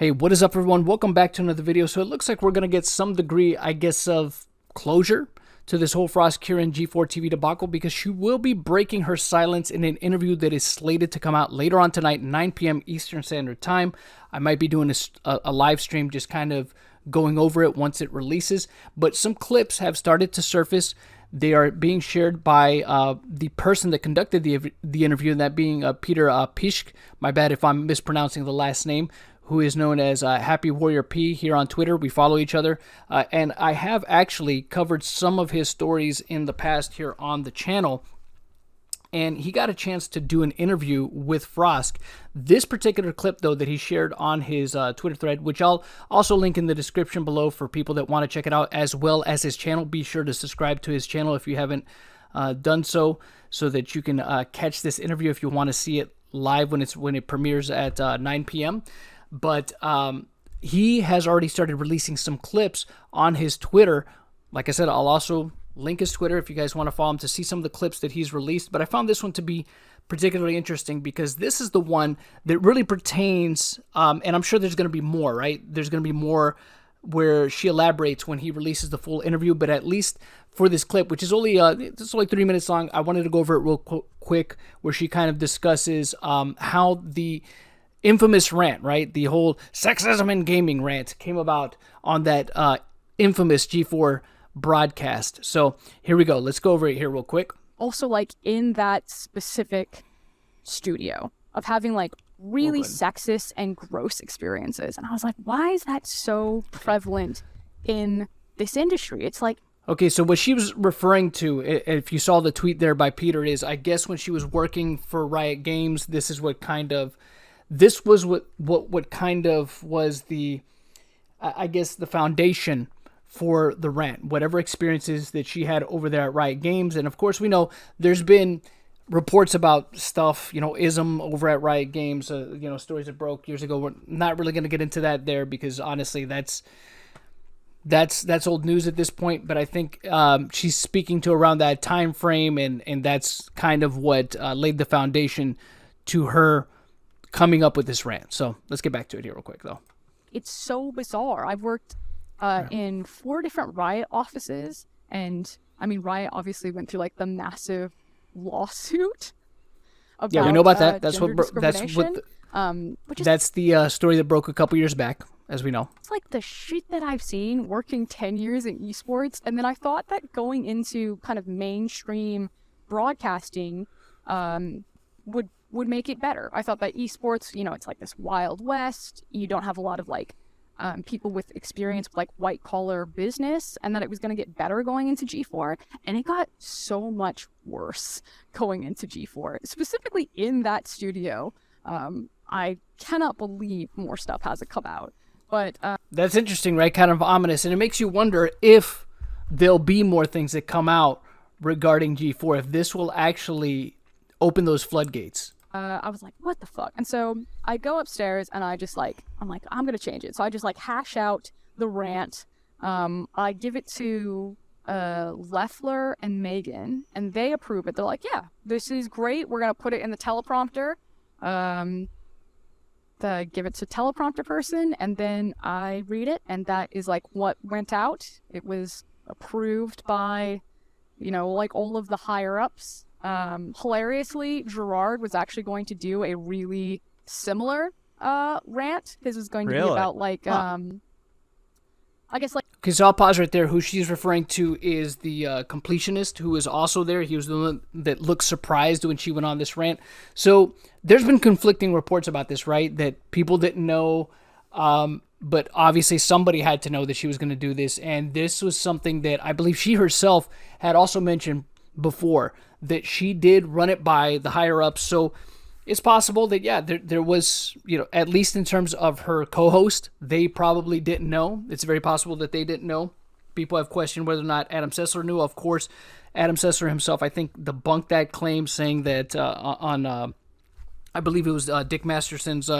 Hey, what is up, everyone? Welcome back to another video. So it looks like we're going to get some degree, I guess, of closure to this whole Froskurinn G4TV debacle, because she will be breaking her silence in an interview that is slated to come out later on tonight, 9 p.m. Eastern Standard Time. I might be doing a live stream just kind of going over it once it releases, but some clips have started to surface. They are being shared by the person that conducted the interview, that being Peter Piszk. My bad if I'm mispronouncing the last name, who is known as Happy Warrior P here on Twitter. We follow each other. And I have actually covered some of his stories in the past here on the channel. And he got a chance to do an interview with Frosk. This particular clip, though, that he shared on his Twitter thread, which I'll also link in the description below for people that want to check it out, as well as his channel. Be sure to subscribe to his channel if you haven't done so that you can catch this interview if you want to see it live when it premieres at 9 p.m. But he has already started releasing some clips on his Twitter. Like I said, I'll also link his Twitter if you guys want to follow him to see some of the clips that he's released. But I found this one to be particularly interesting because this is the one that really pertains, and I'm sure there's going to be more, right? There's going to be more where she elaborates when he releases the full interview. But at least for this clip, which is only it's only 3 minutes long, I wanted to go over it real quick, where she kind of discusses how the infamous rant, right? The whole sexism in gaming rant came about on that infamous G4 broadcast. So here we go. Let's go over it here real quick. Also, like, in that specific studio of having like really sexist and gross experiences. And I was like, why is that so prevalent in this industry? It's like, okay, so what she was referring to, if you saw the tweet there by Peter, is I guess when she was working for Riot Games, this was what kind of was the, I guess, the foundation for the rant, whatever experiences that she had over there at Riot Games. And of course, we know there's been reports about stuff, ism over at Riot Games, stories that broke years ago. We're not really going to get into that there because honestly, that's old news at this point. But I think she's speaking to around that time frame, and that's kind of what laid the foundation to her coming up with this rant. So let's get back to it here real quick, though. It's so bizarre. I've worked in 4 different Riot offices, and I mean, Riot obviously went through like the massive lawsuit about we know about that. That's the story that broke a couple years back, as we know. It's like the shit that I've seen working 10 years in esports, and then I thought that going into kind of mainstream broadcasting would make it better. I thought that esports, it's like this Wild West. You don't have a lot of like people with experience with like white collar business, and that it was going to get better going into G4, and it got so much worse going into G4, specifically in that studio. I cannot believe more stuff hasn't come out, but that's interesting, right? Kind of ominous, and it makes you wonder if there'll be more things that come out regarding G4, if this will actually open those floodgates. I was like, what the fuck? And so I go upstairs and I'm like, I'm going to change it. So I just like hash out the rant. I give it to Leffler and Megan, and they approve it. They're like, yeah, this is great. We're going to put it in the teleprompter. Give it to teleprompter person, and then I read it, and that is like what went out. It was approved by, like all of the higher ups. Hilariously, Gerard was actually going to do a really similar rant. His was going to be about like I guess like, okay, so I'll pause right there. Who she's referring to is the completionist, who was also there. He was the one that looked surprised when she went on this rant. So there's been conflicting reports about this, right? That people didn't know, but obviously somebody had to know that she was going to do this. And this was something that I believe she herself had also mentioned before, that she did run it by the higher ups. So it's possible that, yeah, there was, at least in terms of her co-host, they probably didn't know. It's very possible that they didn't know. People have questioned whether or not Adam Sessler knew. Of course, Adam Sessler himself, I think, debunked that claim, saying that I believe it was Dick Masterson's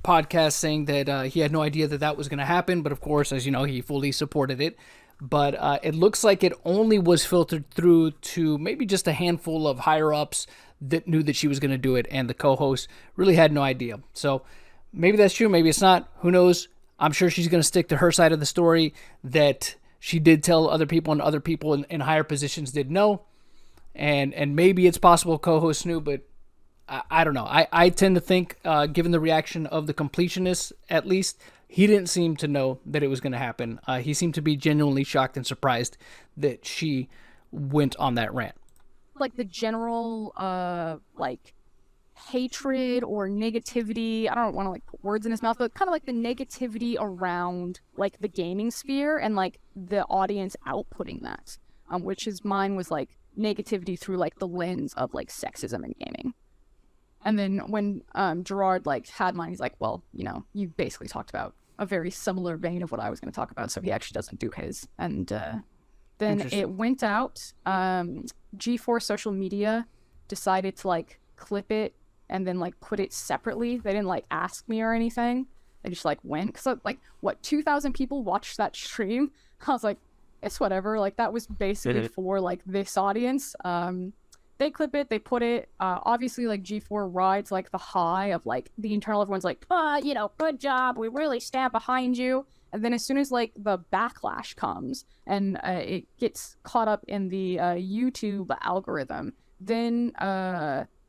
podcast, saying that he had no idea that was going to happen. But of course, as you know, he fully supported it. But it looks like it only was filtered through to maybe just a handful of higher-ups that knew that she was going to do it, and the co-host really had no idea. So maybe that's true. Maybe it's not. Who knows? I'm sure she's going to stick to her side of the story, that she did tell other people, and other people in higher positions did know. And maybe it's possible co-host knew, but I don't know. I tend to think, given the reaction of the completionist, at least, he didn't seem to know that it was going to happen. He seemed to be genuinely shocked and surprised that she went on that rant. Like the general, like, hatred or negativity, I don't want to like put words in his mouth, but kind of like the negativity around like the gaming sphere and like the audience outputting that, which is mine was like negativity through like the lens of like sexism in gaming. And then when Gerard like had mine, he's like, well, you know, you basically talked about a very similar vein of what I was going to talk about, so he actually doesn't do his. And then it went out. G4 social media decided to like clip it and then like put it separately. They didn't like ask me or anything. They just like went. So like, what, 2,000 people watched that stream? I was like, it's whatever. Like that was basically for like this audience. They clip it, they put it, obviously like G4 rides like the high of like the internal, everyone's like, you know, good job, we really stand behind you. And then as soon as like the backlash comes and it gets caught up in the YouTube algorithm, then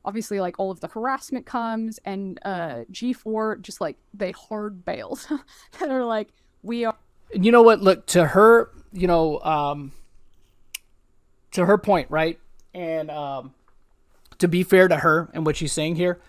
obviously like all of the harassment comes, and G4 just like they hard bailed. They're like, we are. You know what? Look, to her, you know, to her point, right? And to be fair to her and what she's saying here,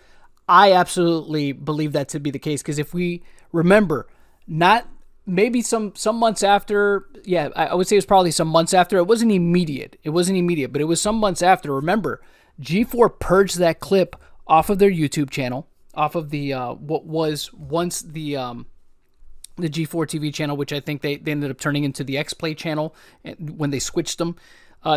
I absolutely believe that to be the case. Because if we remember, not maybe some months after, yeah, I would say it was probably some months after. It wasn't immediate. But it was some months after. Remember, G4 purged that clip off of their YouTube channel, off of the what was once the G4TV channel, which I think they ended up turning into the X-Play channel when they switched them.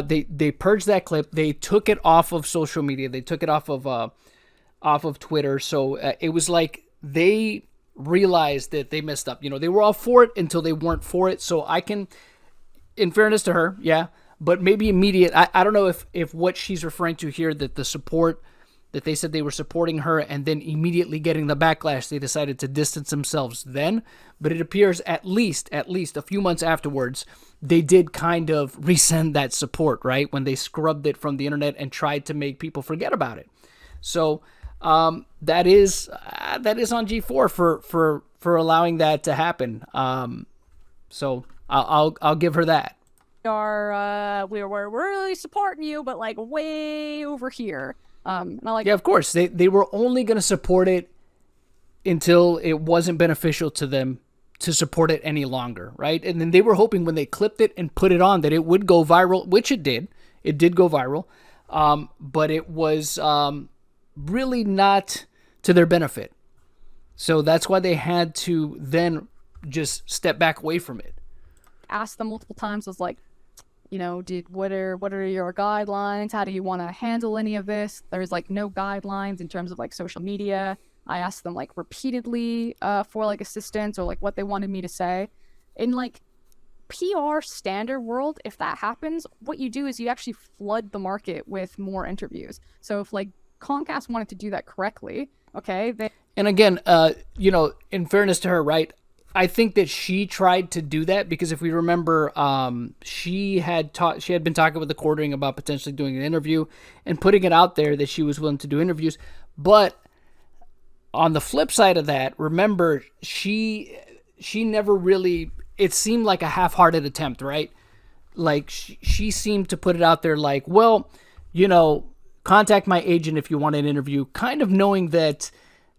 They purged that clip. They took it off of social media. They took it off of Twitter. So it was like they realized that they messed up. You know, they were all for it until they weren't for it. So I can, in fairness to her, yeah, but maybe immediate. I don't know if what she's referring to here, that the support, that they said they were supporting her and then immediately getting the backlash, they decided to distance themselves then. But it appears at least a few months afterwards, they did kind of resend that support, right? When they scrubbed it from the internet and tried to make people forget about it. So that is on G4 for allowing that to happen. So I'll give her that. We're really supporting you, but like way over here. And I like, yeah, of course. They were only going to support it until it wasn't beneficial to them to support it any longer, right? And then they were hoping when they clipped it and put it on that it would go viral, which it did. It did go viral, but it was really not to their benefit. So that's why they had to then just step back away from it. Asked them multiple times, was like, you know, what are your guidelines? How do you want to handle any of this? There's like no guidelines in terms of like social media. I asked them like repeatedly for like assistance or like what they wanted me to say. In like PR standard world, if that happens, what you do is you actually flood the market with more interviews. So if like Comcast wanted to do that correctly, okay. And again, you know, in fairness to her, right? I think that she tried to do that because if we remember, she had been talking with the Quartering about potentially doing an interview and putting it out there that she was willing to do interviews. But on the flip side of that, remember, she never really, it seemed like a half-hearted attempt, right? Like she seemed to put it out there like, well, you know, contact my agent if you want an interview, kind of knowing that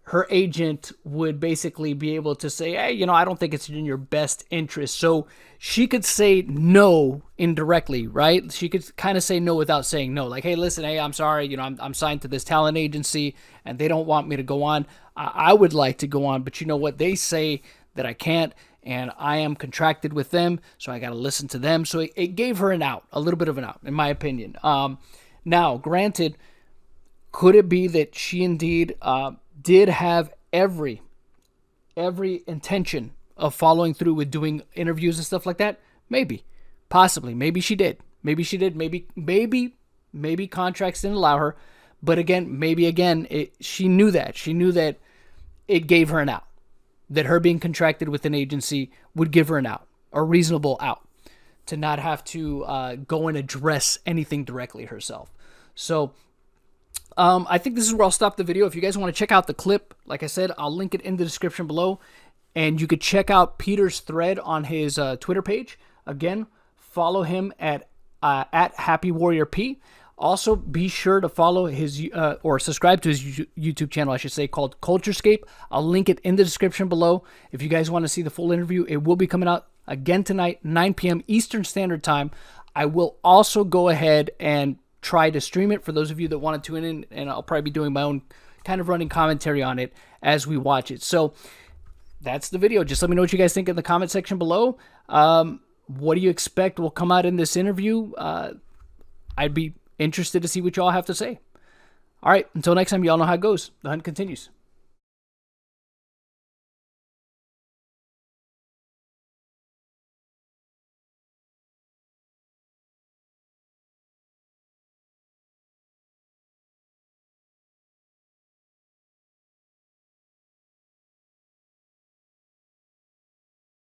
her agent would basically be able to say, hey, you know, I don't think it's in your best interest. So she could say no indirectly, right? She could kind of say no without saying no. Like, hey, listen, hey, I'm sorry. You know, I'm signed to this talent agency and they don't want me to go on. I would like to go on, but you know what? They say that I can't and I am contracted with them. So I got to listen to them. So it gave her an out, a little bit of an out, in my opinion. Now, granted, could it be that she indeed did have every intention of following through with doing interviews and stuff like that? Maybe, possibly, maybe she did, maybe contracts didn't allow her, but again, she knew that it gave her an out. that her being contracted with an agency would give her an out, a reasonable out, to not have to go and address anything directly herself. So I think this is where I'll stop the video. If you guys want to check out the clip, like I said, I'll link it in the description below. And you could check out Peter's thread on his Twitter page. Again, follow him at HappyWarriorP. Also, be sure to follow his or subscribe to his YouTube channel, I should say, called CultureScape. I'll link it in the description below. If you guys want to see the full interview, it will be coming out again tonight, 9 p.m. Eastern Standard Time. I will also go ahead and try to stream it for those of you that want to tune in, and I'll probably be doing my own kind of running commentary on it as we watch it. So that's the video. Just let me know what you guys think in the comment section below. What do you expect will come out in this interview? I'd be interested to see what y'all have to say. All right, until next time, y'all know how it goes. The hunt continues.